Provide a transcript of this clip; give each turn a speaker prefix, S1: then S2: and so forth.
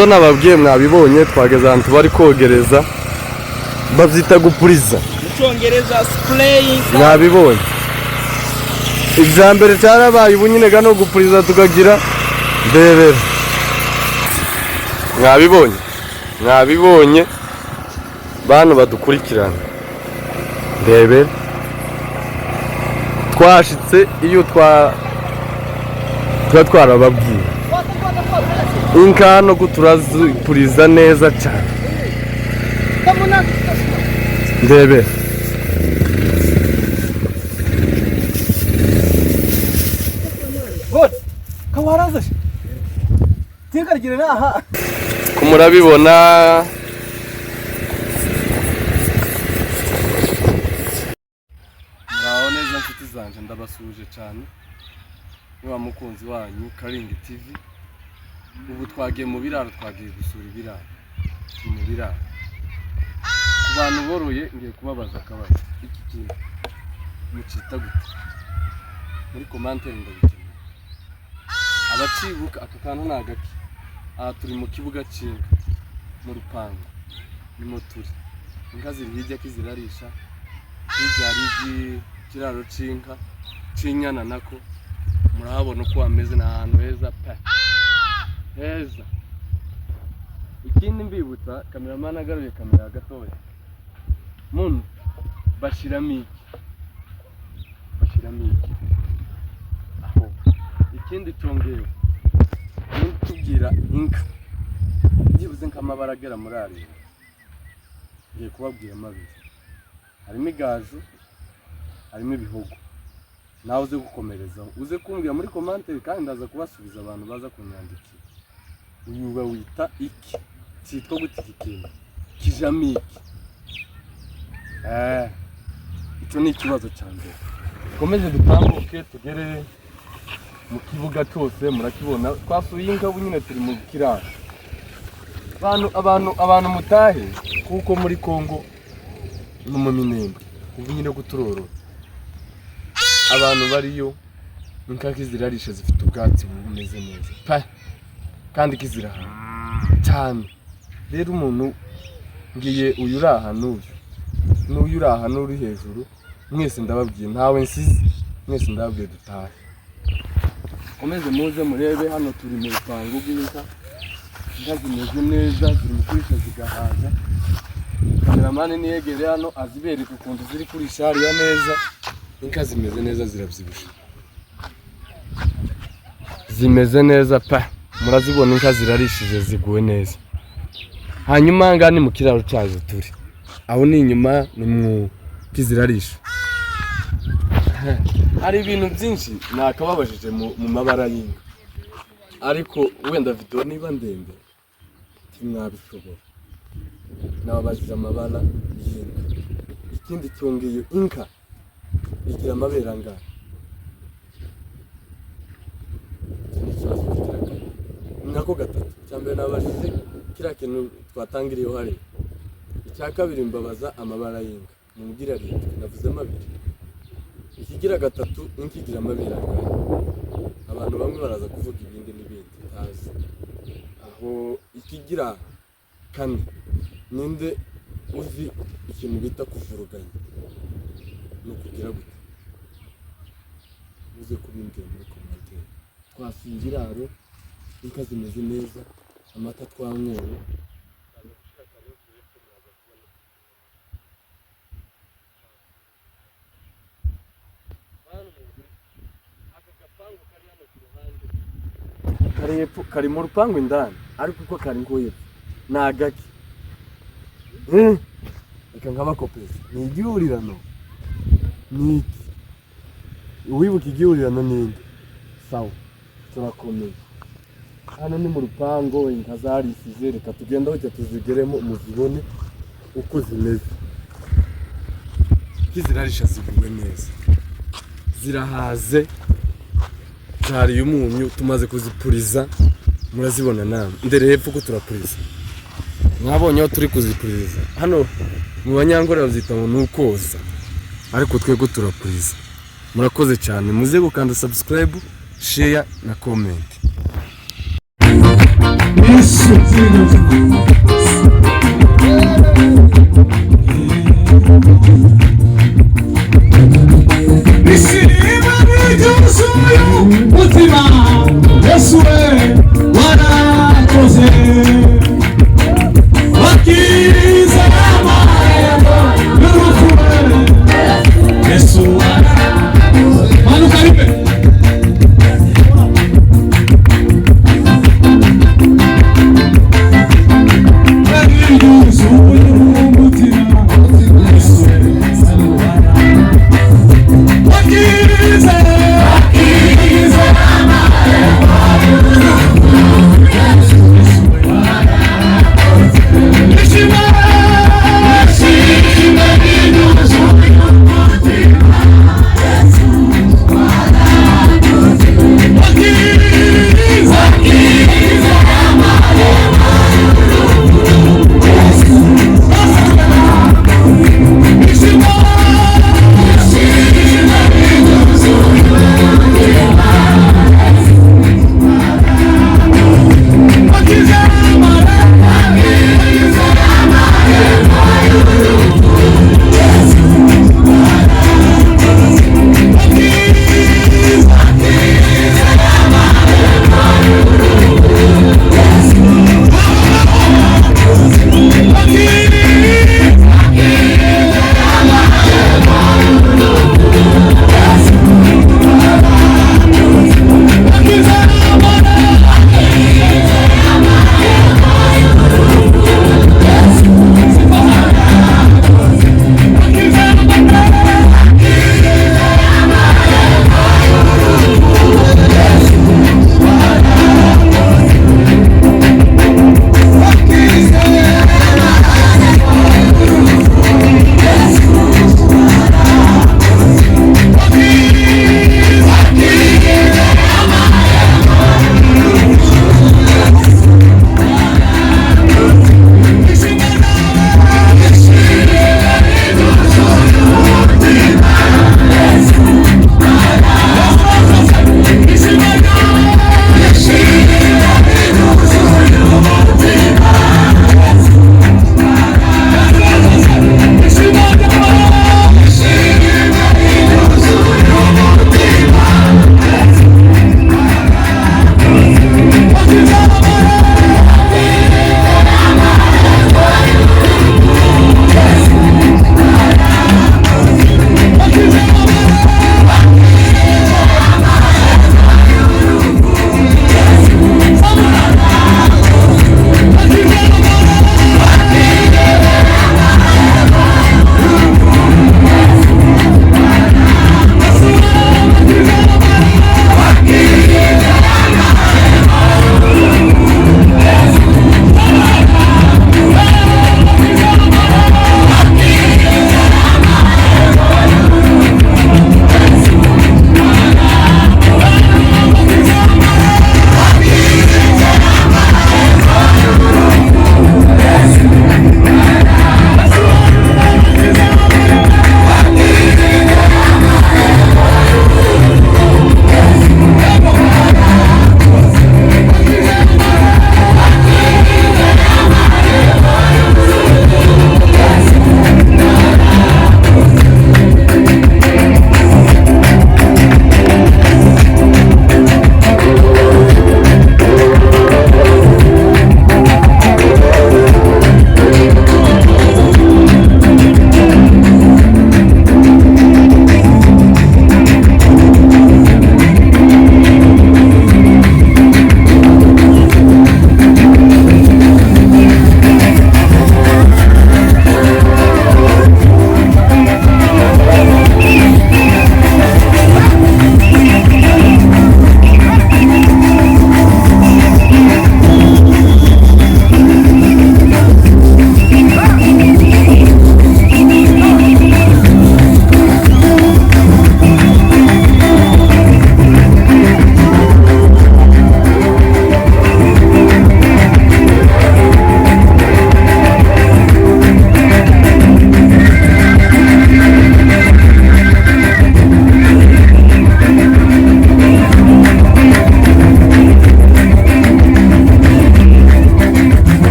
S1: izo nababwiye mwabibonye twageze ahantu bari kogereza bavyita gupuriza
S2: Mucongereza spraying
S1: mwabibonye ivyambere cyarabaye ubunyine gano gupuriza tukagira ndebera mwabibonye bantu badukurikirana ndebera twashitse iyo twarababwiye Inka no guturazipuriza neza cyane ndebe
S2: God kawaraza tinkarigire naha
S1: kumurabibona muraho neza nshuti zanje ndabasuje cyane niba mukunzi wanyu Karingi TV ubu twagiye mu biraro twagiye gusura ibiraro mu biraro ku bantu boroye ngiye kubabaza akabazo iki kintu mucita gute muri commentaire ndabikeneye abacibuka aka kantu nagaki aha turi mu kibuga cy'inka mu rupango ni moturi inka ziri hirya kizirarisha hirya hari ikiraro c'inka c'inyana nako murahabona uko ameze n'ahantu heza pe heza. Ikindi mbibutsa cameraman agaruye kamera gatoya muntu bashiramo iki aho ikindi cyongewe tubwira inka byibuze nk'amabara agera muri ari ngiye kubabwira amabiri harimo igaju harimo ibihugu nawe uze gukomerezaho uze kumbwira muri commentaire kandi ndaza kubasubiza abantu baza kunyandikira uyu bawita iki cyitwa gute ikintu kijamo iki icyo ni ikibazo cyane komeze dutambuke tugere mu kibuga cyose murakibona twasuye inka bunyine turi mu kiraro abantu mutahe kuko muri Kongo no mu Minembwe ubunyine guturoro abantu bariyo inka kizirarisha zifite ubwatsi bumeze neza pa kandi kiziraha cyane rero umuntu ngiye uyu uraha n'uyu uraha n'uri hejuru mwese ndababwiye ntawe nsize mwese ndababwiye dutahe komeze muze murebe hano turi mu rupango rw'inka inka zimeze neza ziri mu kurisha zigahaza cameraman niyegere hano azibereka ukuntu ziri kurisha hariya neza inka zimeze neza zirabyibusha zimeze neza pa murazibona inka zirarishije ziguwe neza hanyuma ngani mu kiraro cyazo turi aho ni inyuma ni mu kizirarisha hari ibintu byinshi nakababajije mu mabara y'inka ariko wenda video niba ndende timwabishobora nababajije amabara y'inka ikindi cyongeye inka igira amabera angana nako gatatu cyambere nabajije kira kintu twatangiriye hari icya kabiri mbabaza amabara y'inka mumbwira ari navuze amabiri ikigira gatatu inka igira amabera angana abantu bamwe baraza kuvuga ibindi n'ibindi tazi aho ikigira kane ninde uzi ikintu bita kuvuruganya no kugira gute uze kubimbwira muri commentaire twasuye iraro inka zimeze neza amata twanyweye kari mu rupangu indani ariko uko kari ngoye nagaki reka nkabakopeza ni igihurirano ni iki uwibuka igihurirano ninde sawa turakomeye hano ni mu rupango inka zarisize reka tugenda hojya tuzigeremo muzibone uko zimeze kizirarisha ziguwe neza zirahaze zariye umunyu tumaze kuzipuriza murazibona namwe ndere hepfo ko turapuriza mwabonye aho turi kuzipuriza hano mu banyangore bazita ngo nukoza ariko twego turapuriza murakoze cyane muze gukanda subscribe share na comment.
S3: Yesu,